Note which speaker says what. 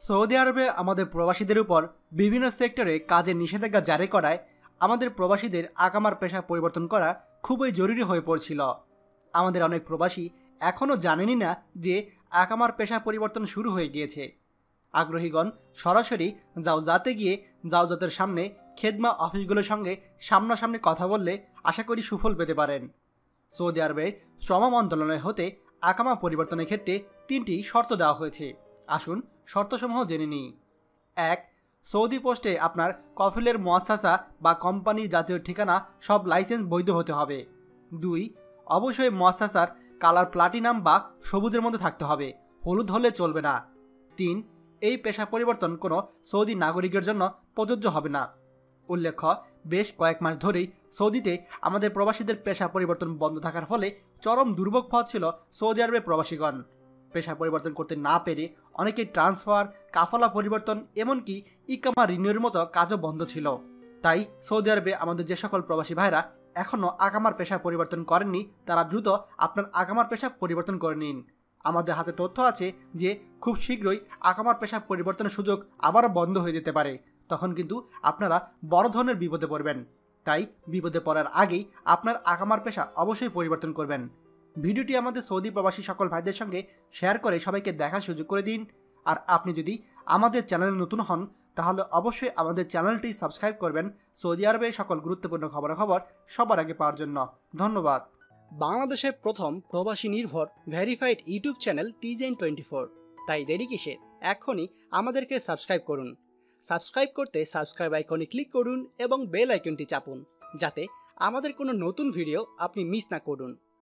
Speaker 1: Saudi আরবে আমাদের প্রবাসীদের উপর বিভিন্ন সেক্টরে কাজের নিষেধাজ্ঞা জারি করায় আমাদের প্রবাসীদের আকামার পেশা পরিবর্তন করা খুবই জরুরি হয়ে পড়ছিল। আমাদের অনেক প্রবাসী এখনও জানেনই না যে আকামার পেশা পরিবর্তন শুরু হয়ে গিয়েছে। আগ্রহীগণ সরাসরি জাওজাতে গিয়ে জাওজাতের সামনে খেদমা অফিসগুলোর সঙ্গে সামনাসামনি কথা বললে আশা করি সুফল পেতে পারেন। সৌদি আরবের শ্রম মন্ত্রণালয় হতে আকামা পরিবর্তনের ক্ষেত্রে 3টি শর্ত দেওয়া হয়েছে। আসুন শর্তসমূহ জেনে নিই। 1. সৌদি পোস্টে আপনার কফিলের মুয়াসসাসা বা কোম্পানির জাতীয় ঠিকানা সব লাইসেন্স বৈধ হতে হবে। 2. অবশ্যই মুয়াসসাসার কালার প্লাটিনাম বা সবুজের মধ্যে থাকতে হবে, হলুদ হলে চলবে না। 3. এই পেশা পরিবর্তন কোনো সৌদি নাগরিকের জন্য প্রযোজ্য হবে না। উল্লেখ্য, বেশ কয়েক মাস ধরেই সৌদিতে আমাদের প্রবাসীদের পেশা পরিবর্তন বন্ধ থাকার ফলে চরম দুর্ভোগ পাচ্ছিল সৌদি আরবের প্রবাসীগণ। পেশা পরিবর্তন করতে না পেরে অনেকেই ট্রান্সফার, কাফালা পরিবর্তন, এমনকি ইকামা রিনিউর মতো কাজও বন্ধ ছিল। তাই সৌদি আরবে আমাদের যে সকল প্রবাসী ভাইরা এখনও আকামার পেশা পরিবর্তন করেননি, তারা দ্রুত আপনার আকামার পেশা পরিবর্তন করে নিন। আমাদের হাতে তথ্য আছে যে খুব শীঘ্রই আকামার পেশা পরিবর্তনের সুযোগ আবারও বন্ধ হয়ে যেতে পারে। তখন কিন্তু আপনারা বড় ধরনের বিপদে পড়বেন। তাই বিপদে পড়ার আগেই আপনার আকামার পেশা অবশ্যই পরিবর্তন করবেন। ভিডিওটি আমাদের সৌদি প্রবাসী সকল ভাইদের সঙ্গে শেয়ার করে সবাইকে দেখার সুযোগ করে দিন। আর আপনি যদি আমাদের চ্যানেলে নতুন হন তাহলে অবশ্যই আমাদের চ্যানেলটি সাবস্ক্রাইব করবেন সৌদি আরবের সকল গুরুত্বপূর্ণ খবরাখবর সবার আগে পাওয়ার জন্য। ধন্যবাদ।
Speaker 2: বাংলাদেশের প্রথম প্রবাসী নির্ভর ভেরিফাইড ইউটিউব চ্যানেল TJN24। তাই দেরি কিসের, এখনই আমাদেরকে সাবস্ক্রাইব করুন। সাবস্ক্রাইব করতে সাবস্ক্রাইব আইকনে ক্লিক করুন এবং বেল আইকনটি চাপুন, যাতে আমাদের কোনো নতুন ভিডিও আপনি মিস না করুন।